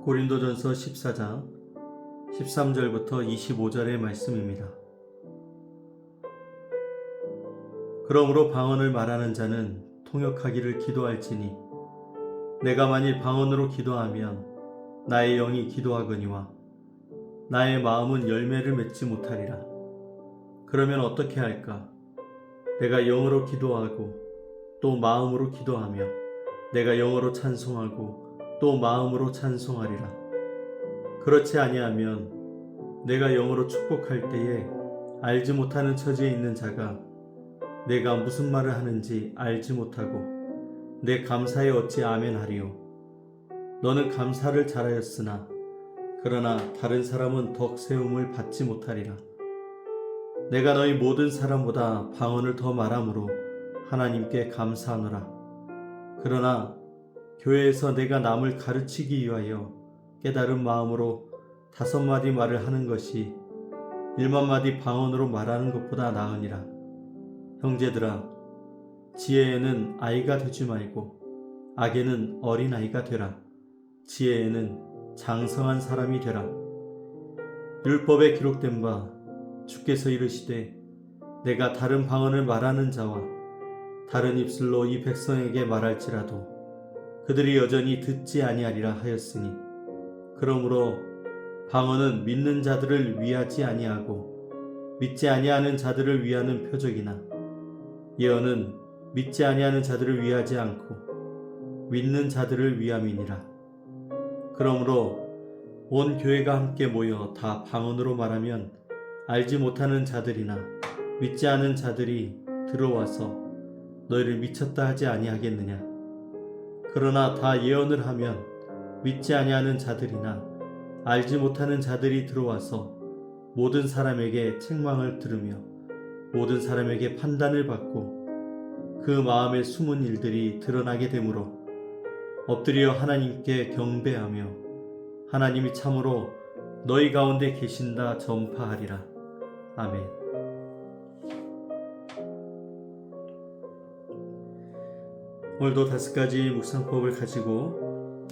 고린도전서 14장 13절부터 25절의 말씀입니다. 그러므로 방언을 말하는 자는 통역하기를 기도할지니 내가 만일 방언으로 기도하면 나의 영이 기도하거니와 나의 마음은 열매를 맺지 못하리라. 그러면 어떻게 할까? 내가 영으로 기도하고 또 마음으로 기도하며 내가 영으로 찬송하고 또 마음으로 찬송하리라. 그렇지 아니하면 내가 영으로 축복할 때에 알지 못하는 처지에 있는 자가 내가 무슨 말을 하는지 알지 못하고 내 감사에 어찌 아멘하리요. 너는 감사를 잘하였으나 그러나 다른 사람은 덕 세움을 받지 못하리라. 내가 너희 모든 사람보다 방언을 더 말함으로 하나님께 감사하노라. 그러나 교회에서 내가 남을 가르치기 위하여 깨달은 마음으로 5마디 말을 하는 것이 1만마디 방언으로 말하는 것보다 나으니라. 형제들아, 지혜에는 아이가 되지 말고 악에는 어린아이가 되라. 지혜에는 장성한 사람이 되라. 율법에 기록된 바 주께서 이르시되 내가 다른 방언을 말하는 자와 다른 입술로 이 백성에게 말할지라도 그들이 여전히 듣지 아니하리라 하였으니, 그러므로 방언은 믿는 자들을 위하지 아니하고 믿지 아니하는 자들을 위하는 표적이나 예언은 믿지 아니하는 자들을 위하지 않고 믿는 자들을 위함이니라. 그러므로 온 교회가 함께 모여 다 방언으로 말하면 알지 못하는 자들이나 믿지 않은 자들이 들어와서 너희를 미쳤다 하지 아니하겠느냐. 그러나 다 예언을 하면 믿지 아니하는 자들이나 알지 못하는 자들이 들어와서 모든 사람에게 책망을 들으며 모든 사람에게 판단을 받고 그 마음의 숨은 일들이 드러나게 되므로 엎드려 하나님께 경배하며 하나님이 참으로 너희 가운데 계신다 전파하리라. 아멘. 오늘도 5가지 묵상법을 가지고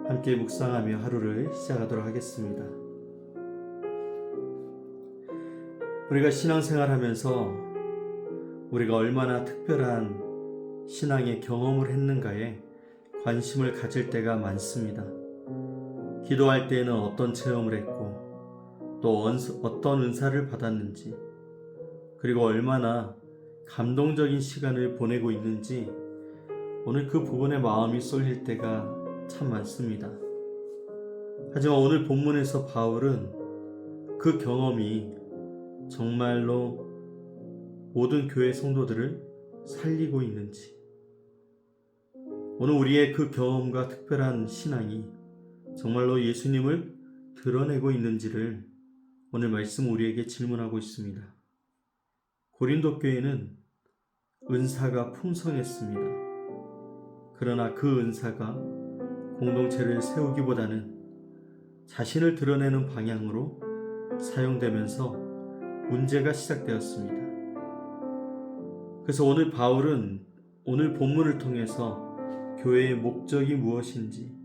함께 묵상하며 하루를 시작하도록 하겠습니다. 우리가 신앙생활하면서 우리가 얼마나 특별한 신앙의 경험을 했는가에 관심을 가질 때가 많습니다. 기도할 때에는 어떤 체험을 했고 또 어떤 은사를 받았는지, 그리고 얼마나 감동적인 시간을 보내고 있는지 오늘 그 부분에 마음이 쏠릴 때가 참 많습니다. 하지만 오늘 본문에서 바울은 그 경험이 정말로 모든 교회 성도들을 살리고 있는지, 오늘 우리의 그 경험과 특별한 신앙이 정말로 예수님을 드러내고 있는지를 오늘 말씀 우리에게 질문하고 있습니다. 고린도 교회는 은사가 풍성했습니다. 그러나 그 은사가 공동체를 세우기보다는 자신을 드러내는 방향으로 사용되면서 문제가 시작되었습니다. 그래서 오늘 바울은 오늘 본문을 통해서 교회의 목적이 무엇인지,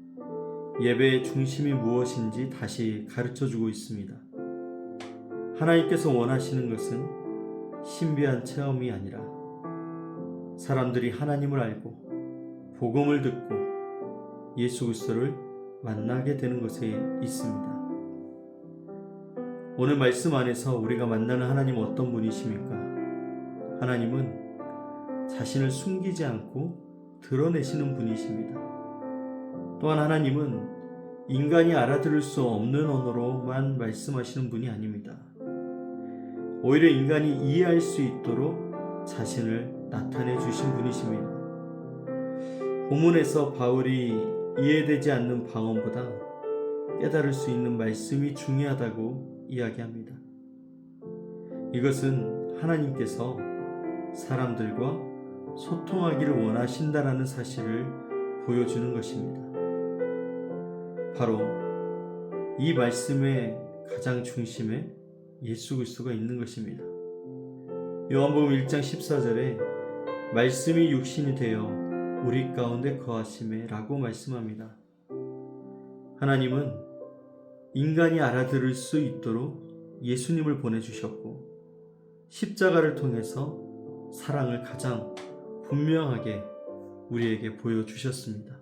예배의 중심이 무엇인지 다시 가르쳐주고 있습니다. 하나님께서 원하시는 것은 신비한 체험이 아니라 사람들이 하나님을 알고 복음을 듣고 예수 그리스도를 만나게 되는 것에 있습니다. 오늘 말씀 안에서 우리가 만나는 하나님은 어떤 분이십니까? 하나님은 자신을 숨기지 않고 드러내시는 분이십니다. 또한 하나님은 인간이 알아들을 수 없는 언어로만 말씀하시는 분이 아닙니다. 오히려 인간이 이해할 수 있도록 자신을 나타내 주신 분이십니다. 본문에서 바울이 이해되지 않는 방언보다 깨달을 수 있는 말씀이 중요하다고 이야기합니다. 이것은 하나님께서 사람들과 소통하기를 원하신다라는 사실을 보여주는 것입니다. 바로 이 말씀의 가장 중심에 예수 그리스도가 있는 것입니다. 요한복음 1장 14절에 말씀이 육신이 되어 우리 가운데 거하시매 라고 말씀합니다. 하나님은 인간이 알아들을 수 있도록 예수님을 보내주셨고 십자가를 통해서 사랑을 가장 분명하게 우리에게 보여주셨습니다.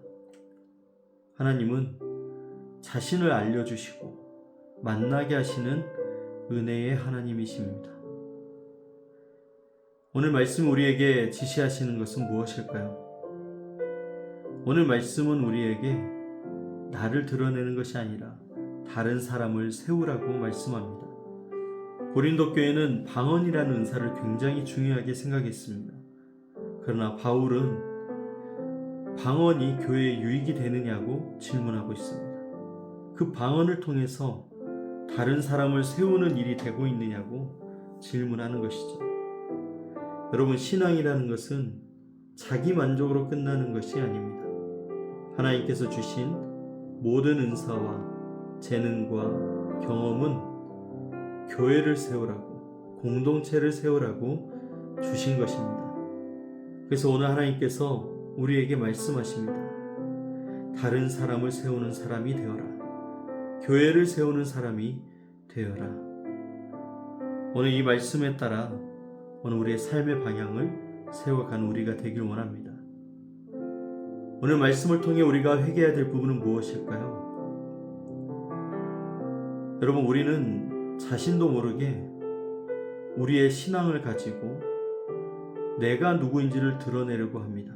하나님은 자신을 알려주시고 만나게 하시는 은혜의 하나님이십니다. 오늘 말씀 우리에게 지시하시는 것은 무엇일까요? 오늘 말씀은 우리에게 나를 드러내는 것이 아니라 다른 사람을 세우라고 말씀합니다. 고린도 교회는 방언이라는 은사를 굉장히 중요하게 생각했습니다. 그러나 바울은 방언이 교회에 유익이 되느냐고 질문하고 있습니다. 그 방언을 통해서 다른 사람을 세우는 일이 되고 있느냐고 질문하는 것이죠. 여러분, 신앙이라는 것은 자기 만족으로 끝나는 것이 아닙니다. 하나님께서 주신 모든 은사와 재능과 경험은 교회를 세우라고, 공동체를 세우라고 주신 것입니다. 그래서 오늘 하나님께서 우리에게 말씀하십니다. 다른 사람을 세우는 사람이 되어라. 교회를 세우는 사람이 되어라. 오늘 이 말씀에 따라 오늘 우리의 삶의 방향을 세워가는 우리가 되길 원합니다. 오늘 말씀을 통해 우리가 회개해야 될 부분은 무엇일까요? 여러분, 우리는 자신도 모르게 우리의 신앙을 가지고 내가 누구인지를 드러내려고 합니다.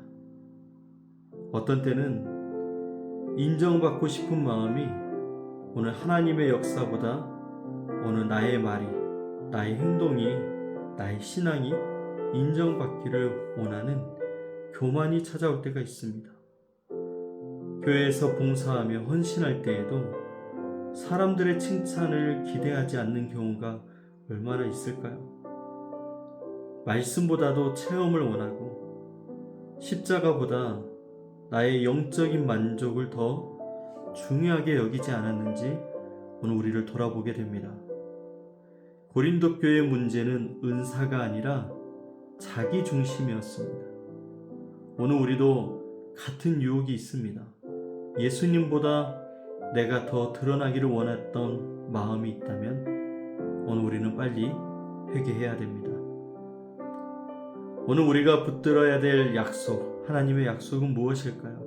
어떤 때는 인정받고 싶은 마음이 오늘 하나님의 역사보다 오늘 나의 말이, 나의 행동이, 나의 신앙이 인정받기를 원하는 교만이 찾아올 때가 있습니다. 교회에서 봉사하며 헌신할 때에도 사람들의 칭찬을 기대하지 않는 경우가 얼마나 있을까요? 말씀보다도 체험을 원하고 십자가보다 나의 영적인 만족을 더 중요하게 여기지 않았는지 오늘 우리를 돌아보게 됩니다. 고린도 교회의 문제는 은사가 아니라 자기 중심이었습니다. 오늘 우리도 같은 유혹이 있습니다. 예수님보다 내가 더 드러나기를 원했던 마음이 있다면 오늘 우리는 빨리 회개해야 됩니다. 오늘 우리가 붙들어야 될 약속, 하나님의 약속은 무엇일까요?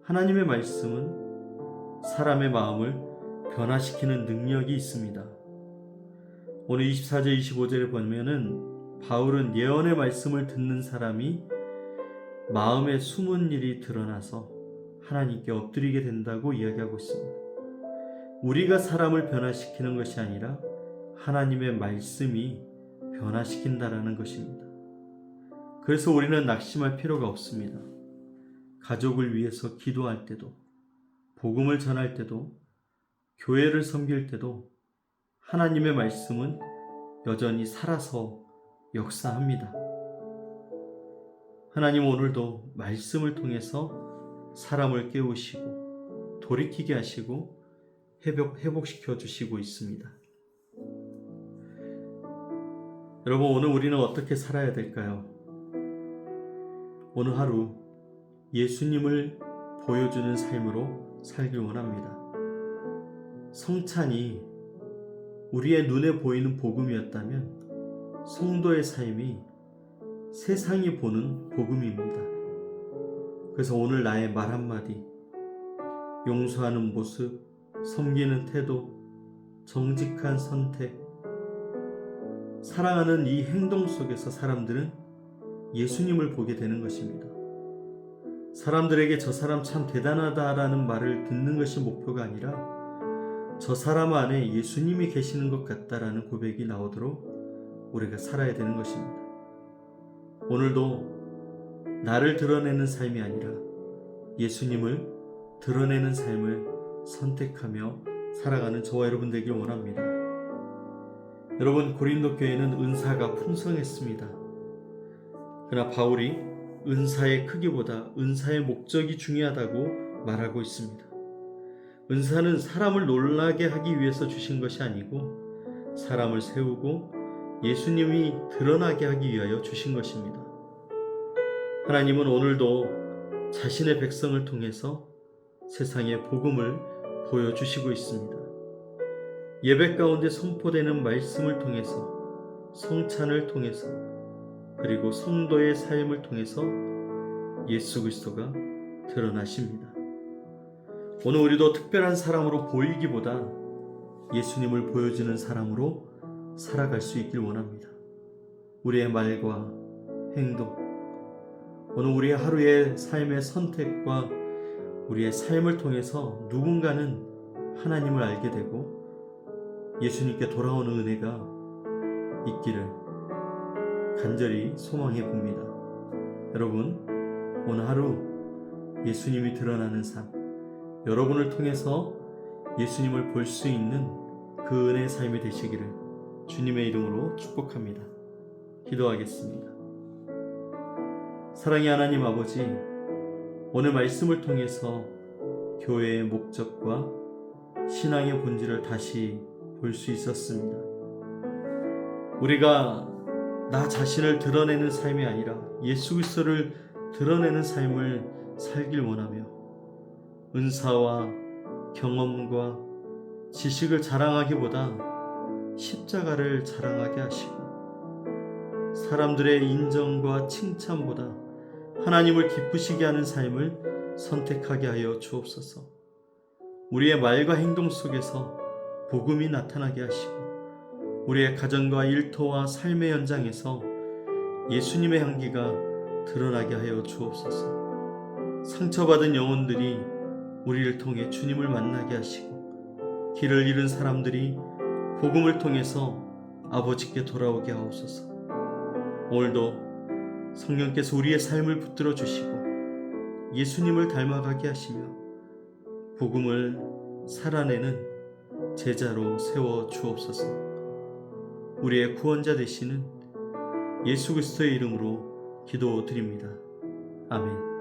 하나님의 말씀은 사람의 마음을 변화시키는 능력이 있습니다. 오늘 24절 25절에 보면은 바울은 예언의 말씀을 듣는 사람이 마음에 숨은 일이 드러나서 하나님께 엎드리게 된다고 이야기하고 있습니다. 우리가 사람을 변화시키는 것이 아니라 하나님의 말씀이 변화시킨다라는 것입니다. 그래서 우리는 낙심할 필요가 없습니다. 가족을 위해서 기도할 때도, 복음을 전할 때도, 교회를 섬길 때도 하나님의 말씀은 여전히 살아서 역사합니다. 하나님 오늘도 말씀을 통해서 사람을 깨우시고 돌이키게 하시고 회복시켜 주시고 있습니다. 여러분, 오늘 우리는 어떻게 살아야 될까요? 오늘 하루 예수님을 보여주는 삶으로 살길 원합니다. 성찬이 우리의 눈에 보이는 복음이었다면 성도의 삶이 세상이 보는 복음입니다. 그래서 오늘 나의 말 한마디, 용서하는 모습, 섬기는 태도, 정직한 선택, 사랑하는 이 행동 속에서 사람들은 예수님을 보게 되는 것입니다. 사람들에게 저 사람 참 대단하다라는 말을 듣는 것이 목표가 아니라 저 사람 안에 예수님이 계시는 것 같다라는 고백이 나오도록 우리가 살아야 되는 것입니다. 오늘도 나를 드러내는 삶이 아니라 예수님을 드러내는 삶을 선택하며 살아가는 저와 여러분 되길 원합니다. 여러분, 고린도 교회는 은사가 풍성했습니다. 그러나 바울이 은사의 크기보다 은사의 목적이 중요하다고 말하고 있습니다. 은사는 사람을 놀라게 하기 위해서 주신 것이 아니고 사람을 세우고 예수님이 드러나게 하기 위하여 주신 것입니다. 하나님은 오늘도 자신의 백성을 통해서 세상에 복음을 보여주시고 있습니다. 예배 가운데 선포되는 말씀을 통해서, 성찬을 통해서, 그리고 성도의 삶을 통해서 예수 그리스도가 드러나십니다. 오늘 우리도 특별한 사람으로 보이기보다 예수님을 보여주는 사람으로 살아갈 수 있길 원합니다. 우리의 말과 행동, 오늘 우리의 하루의 삶의 선택과 우리의 삶을 통해서 누군가는 하나님을 알게 되고 예수님께 돌아오는 은혜가 있기를 간절히 소망해 봅니다. 여러분, 오늘 하루 예수님이 드러나는 삶, 여러분을 통해서 예수님을 볼 수 있는 그 은혜의 삶이 되시기를 주님의 이름으로 축복합니다. 기도하겠습니다. 사랑의 하나님 아버지, 오늘 말씀을 통해서 교회의 목적과 신앙의 본질을 다시 볼 수 있었습니다. 우리가 나 자신을 드러내는 삶이 아니라 예수 그리스도를 드러내는 삶을 살길 원하며 은사와 경험과 지식을 자랑하기보다 십자가를 자랑하게 하시고 사람들의 인정과 칭찬보다 하나님을 기쁘시게 하는 삶을 선택하게 하여 주옵소서. 우리의 말과 행동 속에서 복음이 나타나게 하시고 우리의 가정과 일터와 삶의 현장에서 예수님의 향기가 드러나게 하여 주옵소서. 상처받은 영혼들이 우리를 통해 주님을 만나게 하시고 길을 잃은 사람들이 복음을 통해서 아버지께 돌아오게 하옵소서. 오늘도 성령께서 우리의 삶을 붙들어 주시고 예수님을 닮아가게 하시며 복음을 살아내는 제자로 세워 주옵소서. 우리의 구원자 되시는 예수 그리스도의 이름으로 기도드립니다. 아멘.